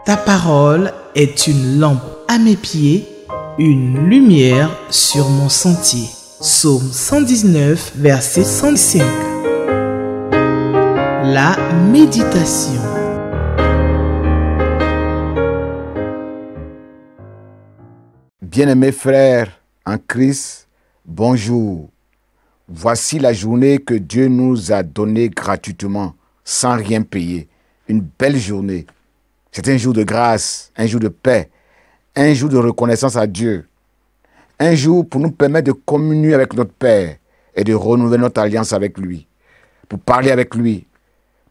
Ta parole est une lampe à mes pieds, une lumière sur mon sentier. Psaume 119, verset 105. La méditation. Bien-aimés frères en Christ, bonjour. Voici la journée que Dieu nous a donnée gratuitement, sans rien payer. Une belle journée. C'est un jour de grâce, un jour de paix, un jour de reconnaissance à Dieu. Un jour pour nous permettre de communier avec notre Père et de renouveler notre alliance avec lui. Pour parler avec lui,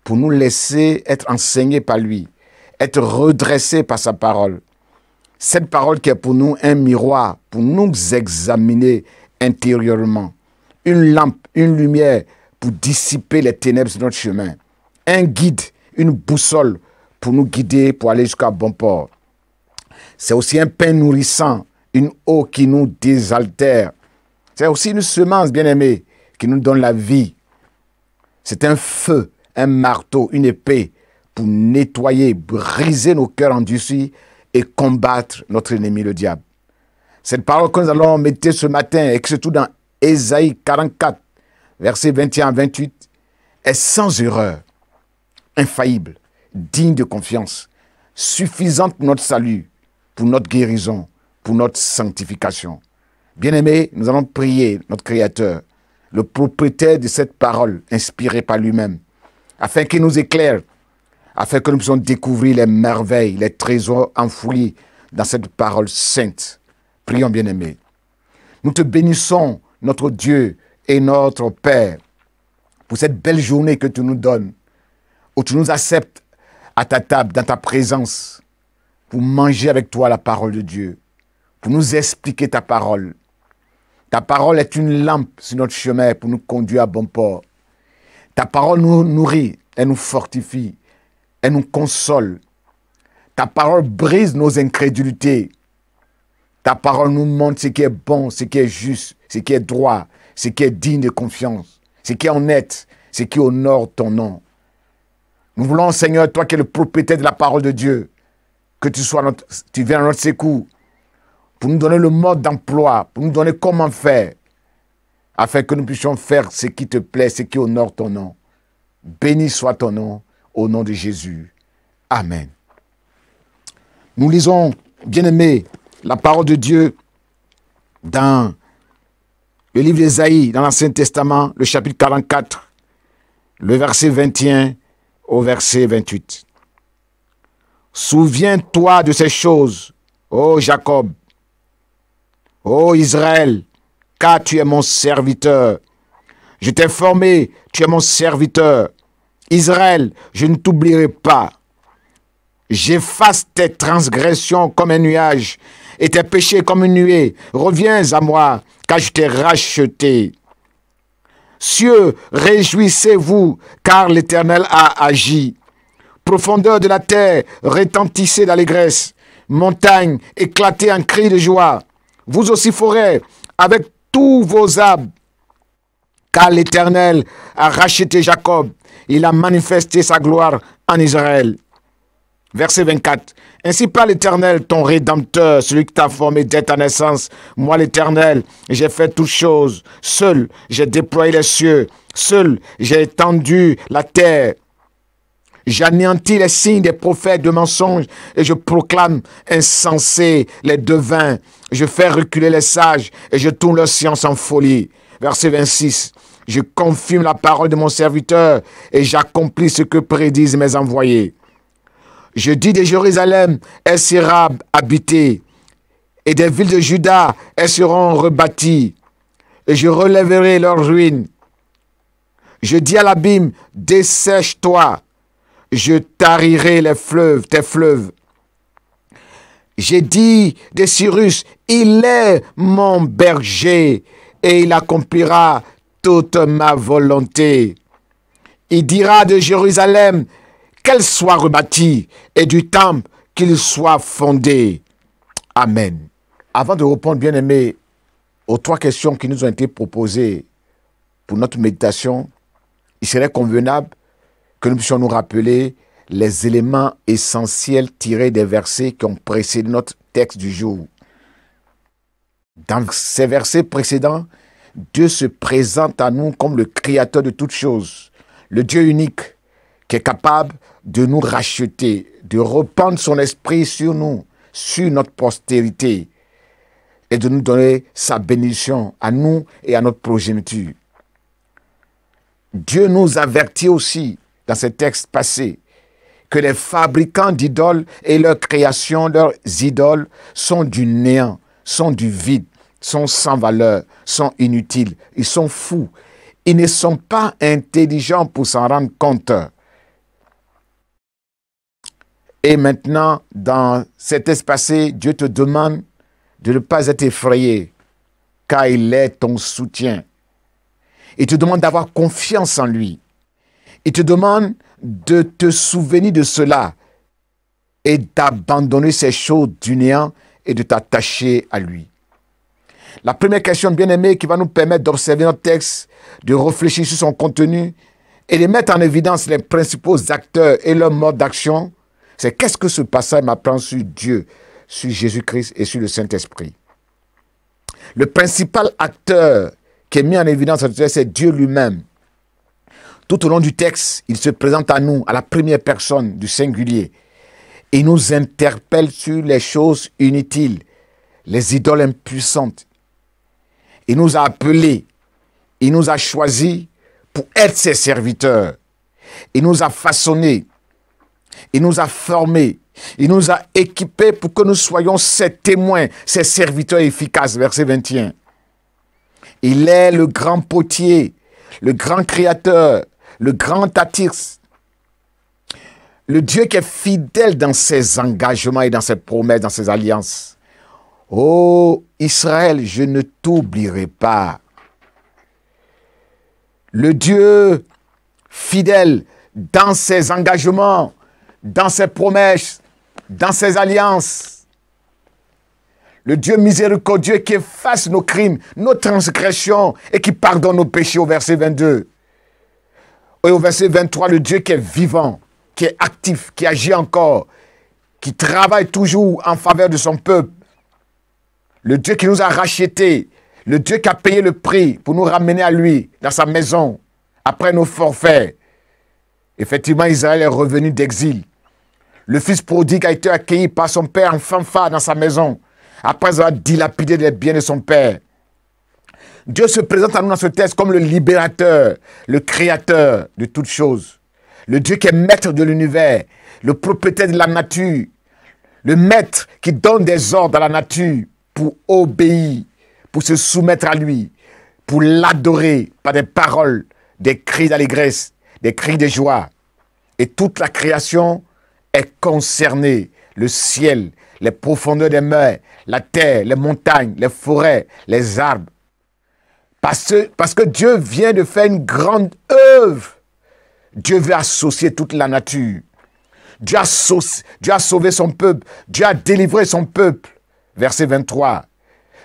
pour nous laisser être enseignés par lui, être redressés par sa parole. Cette parole qui est pour nous un miroir, pour nous examiner intérieurement. Une lampe, une lumière pour dissiper les ténèbres de notre chemin. Un guide, une boussole pour nous guider, pour aller jusqu'à bon port. C'est aussi un pain nourrissant, une eau qui nous désaltère. C'est aussi une semence, bien-aimée, qui nous donne la vie. C'est un feu, un marteau, une épée pour nettoyer, briser nos cœurs endurcis et combattre notre ennemi, le diable. Cette parole que nous allons méditer ce matin, et que surtout dans Ésaïe 44, versets 21 à 28, est sans erreur, infaillible, digne de confiance, suffisante pour notre salut, pour notre guérison, pour notre sanctification. Bien-aimés, nous allons prier notre Créateur, le propriétaire de cette parole inspirée par lui-même, afin qu'il nous éclaire, afin que nous puissions découvrir les merveilles, les trésors enfouis dans cette parole sainte. Prions, bien-aimés. Nous te bénissons, notre Dieu et notre Père, pour cette belle journée que tu nous donnes, où tu nous acceptes à ta table, dans ta présence, pour manger avec toi la parole de Dieu, pour nous expliquer ta parole. Ta parole est une lampe sur notre chemin pour nous conduire à bon port. Ta parole nous nourrit, elle nous fortifie, elle nous console. Ta parole brise nos incrédulités. Ta parole nous montre ce qui est bon, ce qui est juste, ce qui est droit, ce qui est digne de confiance, ce qui est honnête, ce qui honore ton nom. Nous voulons, Seigneur, toi qui es le propriétaire de la parole de Dieu, que tu viennes à notre secours pour nous donner le mode d'emploi, pour nous donner comment faire, afin que nous puissions faire ce qui te plaît, ce qui honore ton nom. Béni soit ton nom, au nom de Jésus. Amen. Nous lisons, bien-aimés, la parole de Dieu dans le livre d'Ésaïe, dans l'Ancien Testament, le chapitre 44, le verset 21 au verset 28. Souviens-toi de ces choses, ô Jacob, ô Israël, car tu es mon serviteur. Je t'ai formé, tu es mon serviteur. Israël, je ne t'oublierai pas. J'efface tes transgressions comme un nuage et tes péchés comme une nuée. Reviens à moi, car je t'ai racheté. Cieux, réjouissez-vous, car l'Éternel a agi. Profondeur de la terre, retentissez d'allégresse. Montagne, éclatez en cris de joie. Vous aussi, forêt, avec tous vos arbres. Car l'Éternel a racheté Jacob. Il a manifesté sa gloire en Israël. Verset 24. Ainsi parle l'Éternel, ton Rédempteur, celui qui t'a formé dès ta naissance. Moi, l'Éternel, j'ai fait toutes choses. Seul, j'ai déployé les cieux. Seul, j'ai étendu la terre. J'anéantis les signes des prophètes de mensonges et je proclame insensés les devins. Je fais reculer les sages et je tourne leur science en folie. Verset 26. Je confirme la parole de mon serviteur et j'accomplis ce que prédisent mes envoyés. Je dis de Jérusalem, elles sera habitée, et des villes de Juda, elles seront rebâties, et je relèverai leurs ruines. Je dis à l'abîme, dessèche-toi, je tarirai les fleuves, tes fleuves. J'ai dit de Cyrus, il est mon berger, et il accomplira toute ma volonté. Il dira de Jérusalem, qu'elle soit rebâtie, et du temple qu'il soit fondé. Amen. Avant de répondre, bien-aimés, aux 3 questions qui nous ont été proposées pour notre méditation, il serait convenable que nous puissions nous rappeler les éléments essentiels tirés des versets qui ont précédé notre texte du jour. Dans ces versets précédents, Dieu se présente à nous comme le créateur de toutes choses, le Dieu unique qui est capable de nous racheter, de répandre son esprit sur nous, sur notre postérité et de nous donner sa bénédiction à nous et à notre progéniture. Dieu nous avertit aussi dans ces textes passés que les fabricants d'idoles et leurs créations, leurs idoles sont du néant, sont du vide, sont sans valeur, sont inutiles, ils sont fous. Ils ne sont pas intelligents pour s'en rendre compte. Et maintenant, dans cet espace, Dieu te demande de ne pas être effrayé, car il est ton soutien. Il te demande d'avoir confiance en lui. Il te demande de te souvenir de cela et d'abandonner ces choses du néant et de t'attacher à lui. La première question, bien-aimée, qui va nous permettre d'observer notre texte, de réfléchir sur son contenu et de mettre en évidence les principaux acteurs et leur mode d'action, c'est qu'est-ce que ce passage m'apprend sur Dieu, sur Jésus-Christ et sur le Saint-Esprit. Le principal acteur qui est mis en évidence, c'est Dieu lui-même. Tout au long du texte, il se présente à nous, à la première personne du singulier. Il nous interpelle sur les choses inutiles, les idoles impuissantes. Il nous a appelés, il nous a choisis pour être ses serviteurs. Il nous a façonnés, il nous a formés, il nous a équipés pour que nous soyons ses témoins, ses serviteurs efficaces. Verset 21. Il est le grand potier, le grand créateur, le grand Atis, le Dieu qui est fidèle dans ses engagements et dans ses promesses, dans ses alliances. Oh Israël, je ne t'oublierai pas. Le Dieu fidèle dans ses engagements, dans ses promesses, dans ses alliances. Le Dieu miséricordieux qui efface nos crimes, nos transgressions et qui pardonne nos péchés au verset 22. Et au verset 23, le Dieu qui est vivant, qui est actif, qui agit encore, qui travaille toujours en faveur de son peuple. Le Dieu qui nous a rachetés, le Dieu qui a payé le prix pour nous ramener à lui, dans sa maison, après nos forfaits. Effectivement, Israël est revenu d'exil. Le fils prodigue a été accueilli par son père en fanfare dans sa maison, après avoir dilapidé les biens de son père. Dieu se présente à nous dans ce texte comme le libérateur, le créateur de toutes choses. Le Dieu qui est maître de l'univers, le propriétaire de la nature, le maître qui donne des ordres à la nature pour obéir, pour se soumettre à lui, pour l'adorer par des paroles, des cris d'allégresse, des cris de joie. Et toute la création est concernée, le ciel, les profondeurs des mers, la terre, les montagnes, les forêts, les arbres. Parce que Dieu vient de faire une grande œuvre. Dieu veut associer toute la nature. Dieu a sauvé son peuple. Dieu a délivré son peuple. Verset 23.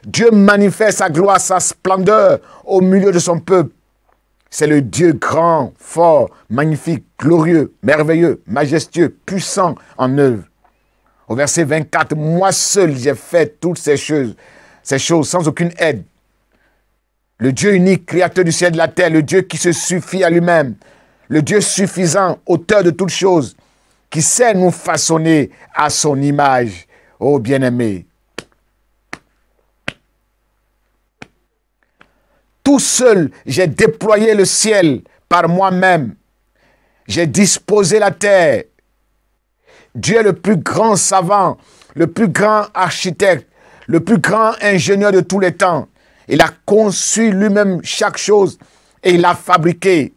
Dieu manifeste sa gloire, sa splendeur au milieu de son peuple. C'est le Dieu grand, fort, magnifique, glorieux, merveilleux, majestueux, puissant en œuvre. Au verset 24, moi seul j'ai fait toutes ces choses sans aucune aide. Le Dieu unique, créateur du ciel et de la terre, le Dieu qui se suffit à lui-même, le Dieu suffisant, auteur de toutes choses, qui sait nous façonner à son image. Oh bien-aimé, tout seul, j'ai déployé le ciel par moi-même. J'ai disposé la terre. Dieu est le plus grand savant, le plus grand architecte, le plus grand ingénieur de tous les temps. Il a conçu lui-même chaque chose et il a fabriqué.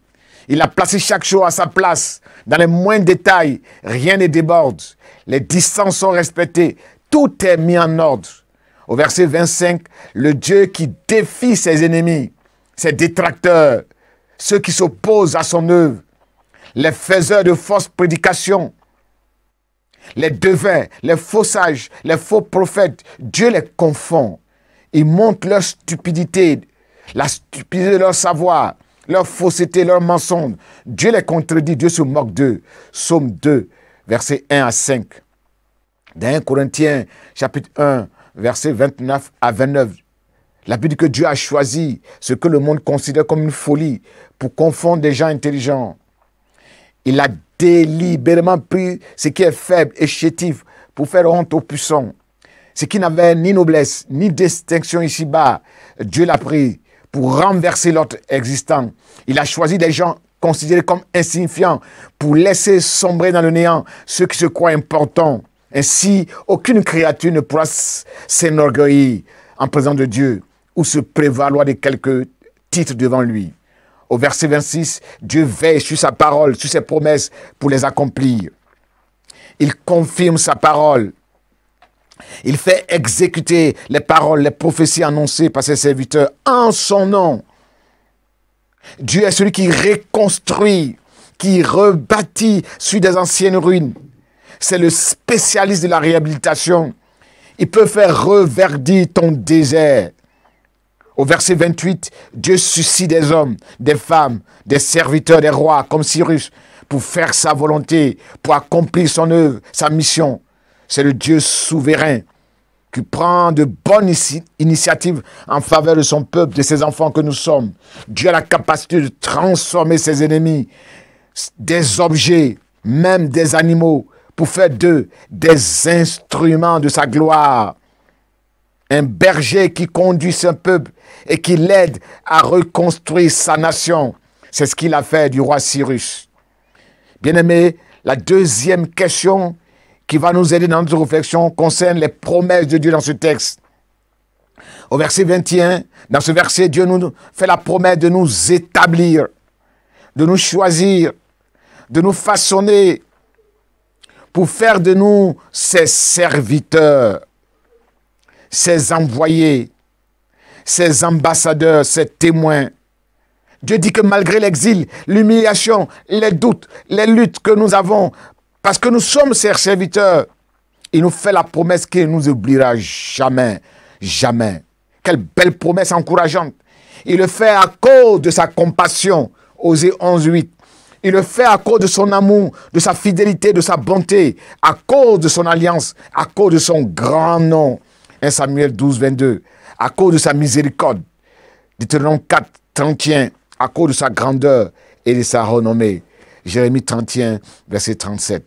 Il a placé chaque chose à sa place. Dans les moindres détails, rien ne déborde. Les distances sont respectées. Tout est mis en ordre. Au verset 25, le Dieu qui défie ses ennemis, ses détracteurs, ceux qui s'opposent à son œuvre, les faiseurs de fausses prédications, les devins, les faux sages, les faux prophètes, Dieu les confond. Il montre leur stupidité, la stupidité de leur savoir, leur fausseté, leur mensonge. Dieu les contredit, Dieu se moque d'eux. Psaume 2, versets 1 à 5. Dans 1 Corinthiens, chapitre 1, versets 29 à 29. La Bible dit que Dieu a choisi ce que le monde considère comme une folie pour confondre des gens intelligents. Il a délibérément pris ce qui est faible et chétif pour faire honte aux puissants. Ce qui n'avait ni noblesse, ni distinction ici-bas, Dieu l'a pris pour renverser l'ordre existant. Il a choisi des gens considérés comme insignifiants pour laisser sombrer dans le néant ceux qui se croient importants. Ainsi, aucune créature ne pourra s'enorgueillir en présence de Dieu ou se prévaloir de quelques titres devant lui. Au verset 26, Dieu veille sur sa parole, sur ses promesses pour les accomplir. Il confirme sa parole. Il fait exécuter les paroles, les prophéties annoncées par ses serviteurs en son nom. Dieu est celui qui reconstruit, qui rebâtit sur des anciennes ruines. C'est le spécialiste de la réhabilitation. Il peut faire reverdir ton désert. Au verset 28, Dieu suscite des hommes, des femmes, des serviteurs, des rois comme Cyrus pour faire sa volonté, pour accomplir son œuvre, sa mission. C'est le Dieu souverain qui prend de bonnes initiatives en faveur de son peuple, de ses enfants que nous sommes. Dieu a la capacité de transformer ses ennemis, des objets, même des animaux, pour faire d'eux des instruments de sa gloire. Un berger qui conduit son peuple et qui l'aide à reconstruire sa nation. C'est ce qu'il a fait du roi Cyrus. Bien-aimés, la deuxième question qui va nous aider dans notre réflexion concerne les promesses de Dieu dans ce texte. Au verset 21, dans ce verset, Dieu nous fait la promesse de nous établir, de nous choisir, de nous façonner pour faire de nous ses serviteurs, ses envoyés, ses ambassadeurs, ses témoins. Dieu dit que malgré l'exil, l'humiliation, les doutes, les luttes que nous avons, parce que nous sommes ses serviteurs, il nous fait la promesse qu'il ne nous oubliera jamais, jamais. Quelle belle promesse encourageante. Il le fait à cause de sa compassion, Osée 11:8. Il le fait à cause de son amour, de sa fidélité, de sa bonté, à cause de son alliance, à cause de son grand nom. 1 Samuel 12:22. À cause de sa miséricorde. Deutéronome 4:31. À cause de sa grandeur et de sa renommée. Jérémie 31, verset 37.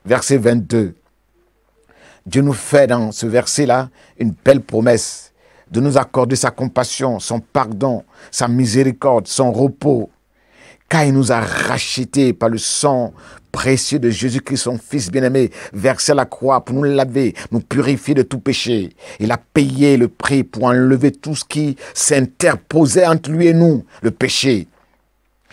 Verset 22. Dieu nous fait dans ce verset-là une belle promesse de nous accorder sa compassion, son pardon, sa miséricorde, son repos. Car il nous a rachetés par le sang précieux de Jésus-Christ, son Fils bien-aimé, versé à la croix pour nous laver, nous purifier de tout péché. Il a payé le prix pour enlever tout ce qui s'interposait entre lui et nous, le péché.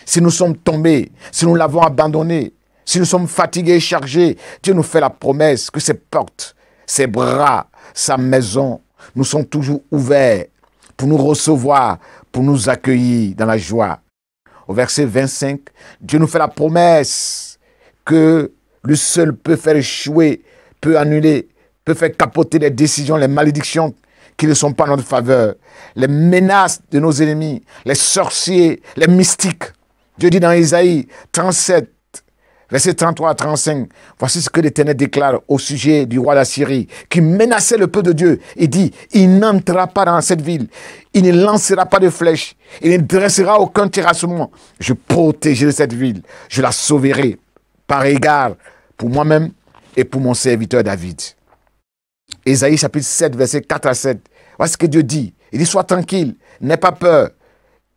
Si nous sommes tombés, si nous l'avons abandonné, si nous sommes fatigués et chargés, Dieu nous fait la promesse que ses portes, ses bras, sa maison nous sont toujours ouverts pour nous recevoir, pour nous accueillir dans la joie. Au verset 25, Dieu nous fait la promesse que lui seul peut faire échouer, peut annuler, peut faire capoter les décisions, les malédictions qui ne sont pas en notre faveur, les menaces de nos ennemis, les sorciers, les mystiques. Dieu dit dans Isaïe 37, verset 33 à 35, voici ce que l'Éternel déclare au sujet du roi d'Assyrie, qui menaçait le peuple de Dieu. Il dit, il n'entrera pas dans cette ville, il ne lancera pas de flèches, il ne dressera aucun terrassement. Je protégerai cette ville, je la sauverai par égard pour moi-même et pour mon serviteur David. Isaïe chapitre 7, verset 4 à 7. Voici ce que Dieu dit. Il dit, sois tranquille, n'aie pas peur,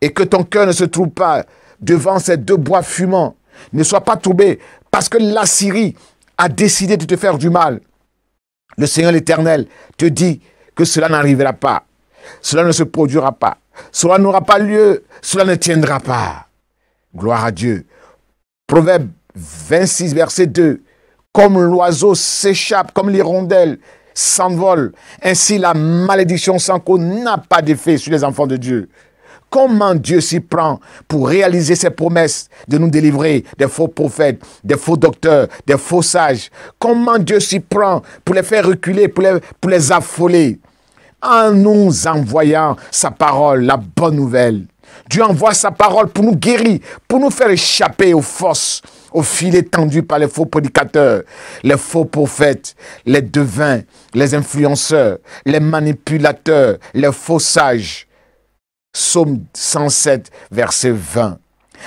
et que ton cœur ne se trouble pas devant ces deux bois fumants. Ne sois pas troublé, parce que l'Assyrie a décidé de te faire du mal. Le Seigneur l'Éternel te dit que cela n'arrivera pas. Cela ne se produira pas. Cela n'aura pas lieu. Cela ne tiendra pas. Gloire à Dieu. Proverbe 26, verset 2. Comme l'oiseau s'échappe, comme l'hirondelle s'envole, ainsi la malédiction sans cause n'a pas d'effet sur les enfants de Dieu. Comment Dieu s'y prend pour réaliser ses promesses de nous délivrer des faux prophètes, des faux docteurs, des faux sages. Comment Dieu s'y prend pour les faire reculer, pour les affoler. En nous envoyant sa parole, la bonne nouvelle. Dieu envoie sa parole pour nous guérir, pour nous faire échapper aux forces, aux filets tendus par les faux prédicateurs, les faux prophètes, les devins, les influenceurs, les manipulateurs, les faux sages. Psaume 107, verset 20.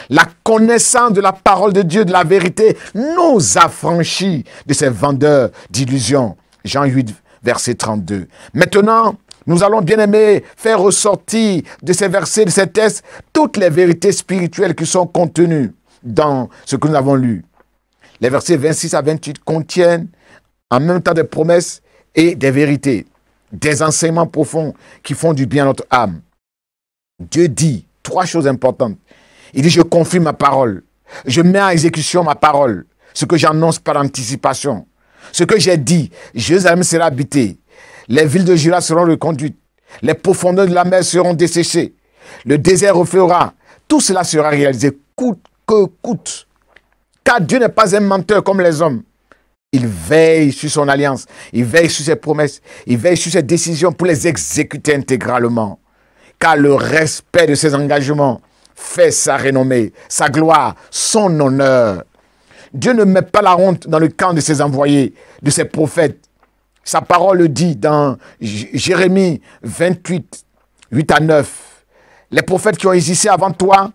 La connaissance de la parole de Dieu, de la vérité, nous affranchit de ces vendeurs d'illusions. Jean 8, verset 32. Maintenant, nous allons, bien aimés, faire ressortir de ces versets, de ces textes, toutes les vérités spirituelles qui sont contenues dans ce que nous avons lu. Les versets 26 à 28 contiennent en même temps des promesses et des vérités, des enseignements profonds qui font du bien à notre âme. Dieu dit 3 choses importantes. Il dit, je confirme ma parole. Je mets en exécution ma parole. Ce que j'annonce par anticipation. Ce que j'ai dit, Jérusalem sera habitée. Les villes de Juda seront reconduites. Les profondeurs de la mer seront desséchées. Le désert reflera. Tout cela sera réalisé coûte que coûte. Car Dieu n'est pas un menteur comme les hommes. Il veille sur son alliance. Il veille sur ses promesses. Il veille sur ses décisions pour les exécuter intégralement. Car le respect de ses engagements fait sa renommée, sa gloire, son honneur. Dieu ne met pas la honte dans le camp de ses envoyés, de ses prophètes. Sa parole le dit dans Jérémie 28, 8 à 9. Les prophètes qui ont existé avant toi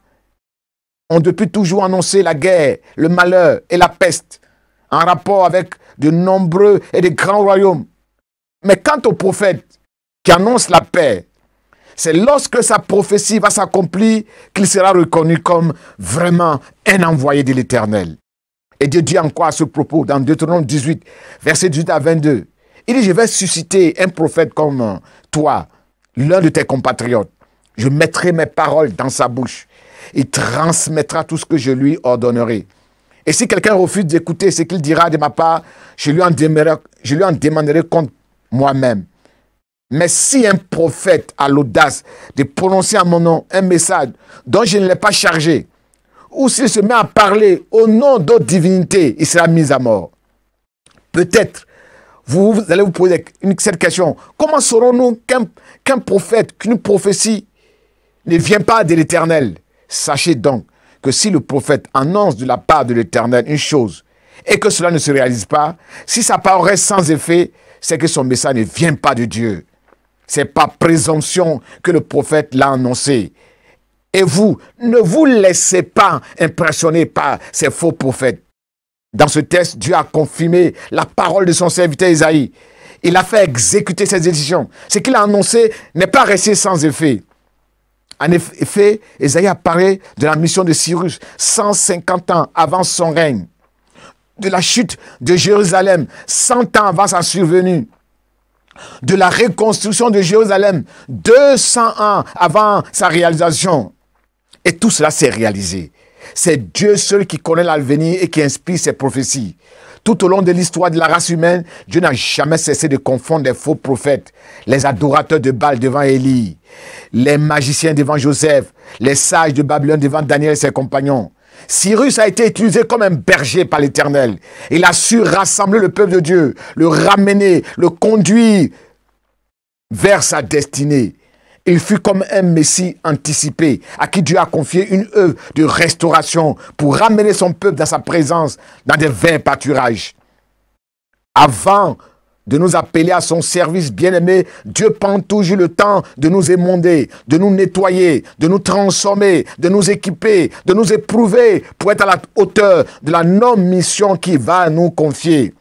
ont depuis toujours annoncé la guerre, le malheur et la peste, en rapport avec de nombreux et de grands royaumes. Mais quant aux prophètes qui annoncent la paix, c'est lorsque sa prophétie va s'accomplir qu'il sera reconnu comme vraiment un envoyé de l'Éternel. Et Dieu dit encore à ce propos, dans Deutéronome 18, versets 18 à 22, il dit, je vais susciter un prophète comme toi, l'un de tes compatriotes. Je mettrai mes paroles dans sa bouche. Il transmettra tout ce que je lui ordonnerai. Et si quelqu'un refuse d'écouter ce qu'il dira de ma part, je lui en demanderai compte moi-même. Mais si un prophète a l'audace de prononcer en mon nom un message dont je ne l'ai pas chargé, ou s'il se met à parler au nom d'autres divinités, il sera mis à mort. Peut-être, vous allez vous poser cette question. Comment saurons-nous qu'un prophète, qu'une prophétie ne vient pas de l'Éternel? Sachez donc que si le prophète annonce de la part de l'Éternel une chose et que cela ne se réalise pas, si sa parole reste sans effet, c'est que son message ne vient pas de Dieu. C'est par présomption que le prophète l'a annoncé. Et vous, ne vous laissez pas impressionner par ces faux prophètes. Dans ce texte, Dieu a confirmé la parole de son serviteur Isaïe. Il a fait exécuter ses décisions. Ce qu'il a annoncé n'est pas resté sans effet. En effet, Isaïe a parlé de la mission de Cyrus 150 ans avant son règne. De la chute de Jérusalem 100 ans avant sa survenue. De la reconstruction de Jérusalem 200 ans avant sa réalisation. Et tout cela s'est réalisé. C'est Dieu seul qui connaît l'avenir et qui inspire ses prophéties. Tout au long de l'histoire de la race humaine, Dieu n'a jamais cessé de confondre les faux prophètes, les adorateurs de Baal devant Élie, les magiciens devant Joseph, les sages de Babylone devant Daniel et ses compagnons. Cyrus a été utilisé comme un berger par l'Éternel. Il a su rassembler le peuple de Dieu, le ramener, le conduire vers sa destinée. Il fut comme un Messie anticipé, à qui Dieu a confié une œuvre de restauration pour ramener son peuple dans sa présence, dans des vains pâturages. Avant de nous appeler à son service bien-aimé, Dieu prend toujours le temps de nous émonder, de nous nettoyer, de nous transformer, de nous équiper, de nous éprouver pour être à la hauteur de la non-mission qu'il va nous confier.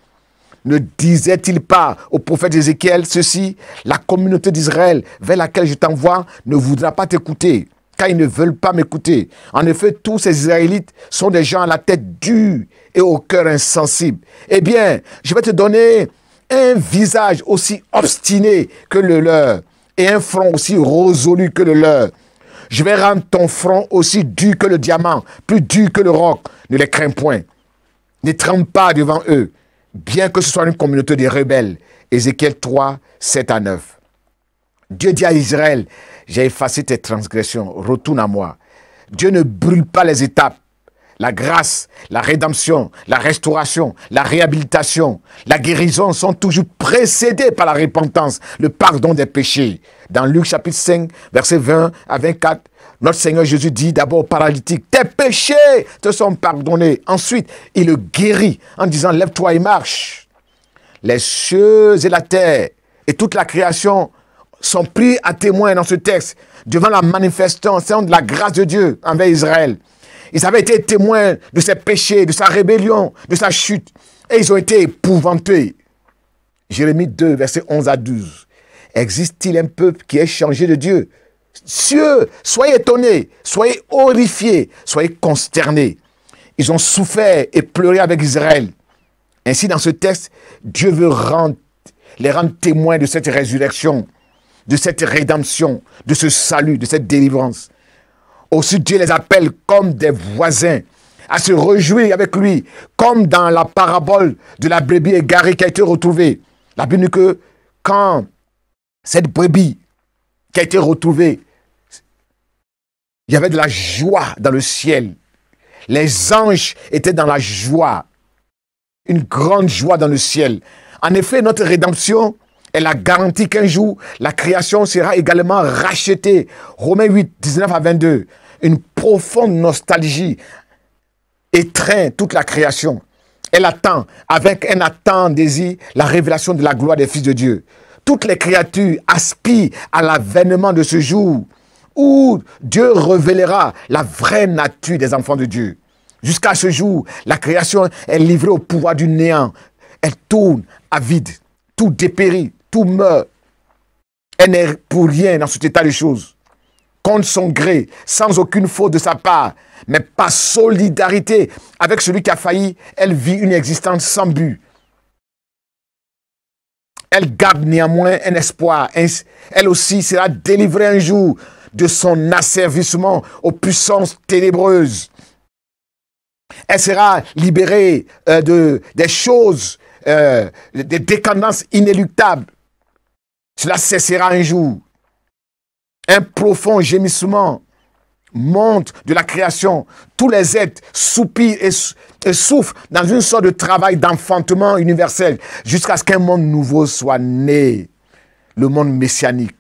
Ne disait-il pas au prophète Ézéchiel ceci: la communauté d'Israël vers laquelle je t'envoie ne voudra pas t'écouter, car ils ne veulent pas m'écouter. En effet, tous ces Israélites sont des gens à la tête dure et au cœur insensible. Eh bien, je vais te donner un visage aussi obstiné que le leur et un front aussi résolu que le leur. Je vais rendre ton front aussi dur que le diamant, plus dur que le roc. Ne les crains point. Ne tremble pas devant eux, bien que ce soit une communauté de rebelles. Ézéchiel 3, 7 à 9. Dieu dit à Israël: j'ai effacé tes transgressions, retourne à moi. Dieu ne brûle pas les étapes. La grâce, la rédemption, la restauration, la réhabilitation, la guérison sont toujours précédées par la repentance, le pardon des péchés. Dans Luc chapitre 5, versets 20 à 24, Notre Seigneur Jésus dit d'abord au paralytique, tes péchés te sont pardonnés. Ensuite, il le guérit en disant, lève-toi et marche. Les cieux et la terre et toute la création sont pris à témoin dans ce texte devant la manifestation de la grâce de Dieu envers Israël. Ils avaient été témoins de ses péchés, de sa rébellion, de sa chute. Et ils ont été épouvantés. Jérémie 2, versets 11 à 12. Existe-t-il un peuple qui ait changé de Dieu? Cieux, soyez étonnés, soyez horrifiés, soyez consternés. Ils ont souffert et pleuré avec Israël. Ainsi, dans ce texte, Dieu veut les rendre témoins de cette résurrection, de cette rédemption, de ce salut, de cette délivrance. Aussi, Dieu les appelle comme des voisins à se réjouir avec lui, comme dans la parabole de la brebis égarée qui a été retrouvée. La Bible dit que quand cette brebis qui a été retrouvée, il y avait de la joie dans le ciel. Les anges étaient dans la joie. Une grande joie dans le ciel. En effet, notre rédemption, elle a garanti qu'un jour, la création sera également rachetée. Romains 8, 19 à 22. Une profonde nostalgie étreint toute la création. Elle attend, avec un attend désir, la révélation de la gloire des fils de Dieu. Toutes les créatures aspirent à l'avènement de ce jour où Dieu révélera la vraie nature des enfants de Dieu. Jusqu'à ce jour, la création est livrée au pouvoir du néant. Elle tourne à vide. Tout dépérit, tout meurt. Elle n'est pour rien dans cet état de choses. Contre son gré, sans aucune faute de sa part, mais par solidarité avec celui qui a failli, elle vit une existence sans but. Elle garde néanmoins un espoir. Elle aussi sera délivrée un jour de son asservissement aux puissances ténébreuses. Elle sera libérée des choses, des dépendances inéluctables. Cela cessera un jour. Un profond gémissement monte de la création. Tous les êtres soupirent et souffrent dans une sorte de travail d'enfantement universel jusqu'à ce qu'un monde nouveau soit né, le monde messianique.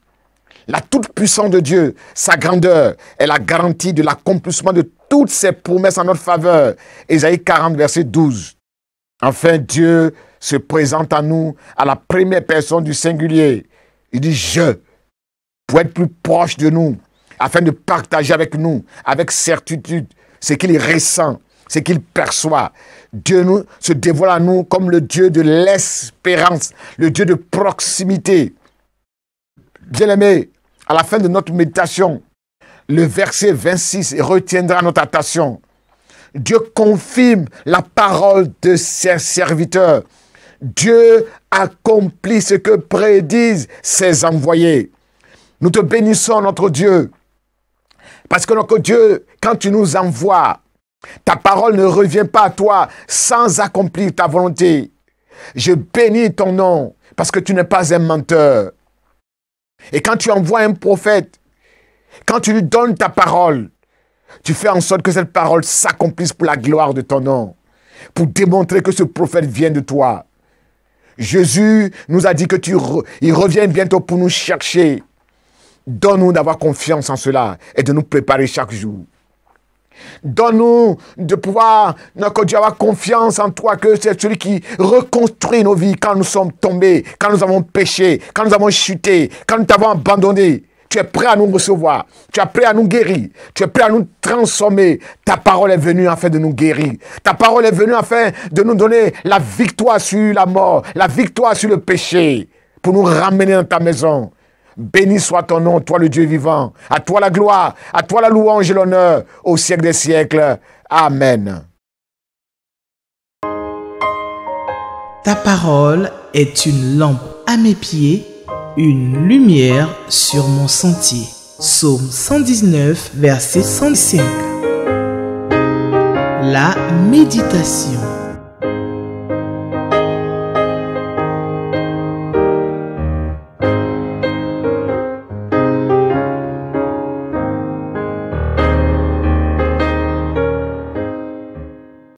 La toute-puissance de Dieu, sa grandeur, est la garantie de l'accomplissement de toutes ses promesses en notre faveur. Ésaïe 40, verset 12. Enfin, Dieu se présente à nous à la première personne du singulier. Il dit « je » pour être plus proche de nous, afin de partager avec nous, avec certitude, ce qu'il ressent, ce qu'il perçoit. Dieu se dévoile à nous comme le Dieu de l'espérance, le Dieu de proximité. Bien-aimés, à la fin de notre méditation, le verset 26 retiendra notre attention. Dieu confirme la parole de ses serviteurs. Dieu accomplit ce que prédisent ses envoyés. Nous te bénissons, notre Dieu, parce que notre Dieu, quand tu nous envoies, ta parole ne revient pas à toi sans accomplir ta volonté. Je bénis ton nom, parce que tu n'es pas un menteur. Et quand tu envoies un prophète, quand tu lui donnes ta parole, tu fais en sorte que cette parole s'accomplisse pour la gloire de ton nom, pour démontrer que ce prophète vient de toi. Jésus nous a dit que il revient bientôt pour nous chercher. Donne-nous d'avoir confiance en cela et de nous préparer chaque jour. Donne-nous de pouvoir, notre Dieu, avoir confiance en toi, que c'est celui qui reconstruit nos vies quand nous sommes tombés, quand nous avons péché, quand nous avons chuté, quand nous t'avons abandonné. Tu es prêt à nous recevoir, tu es prêt à nous guérir, tu es prêt à nous transformer. Ta parole est venue afin de nous guérir. Ta parole est venue afin de nous donner la victoire sur la mort, la victoire sur le péché, pour nous ramener dans ta maison. Béni soit ton nom, toi le Dieu vivant. À toi la gloire, à toi la louange et l'honneur, au siècle des siècles. Amen. Ta parole est une lampe à mes pieds, une lumière sur mon sentier. Psaume 119, verset 105. La méditation.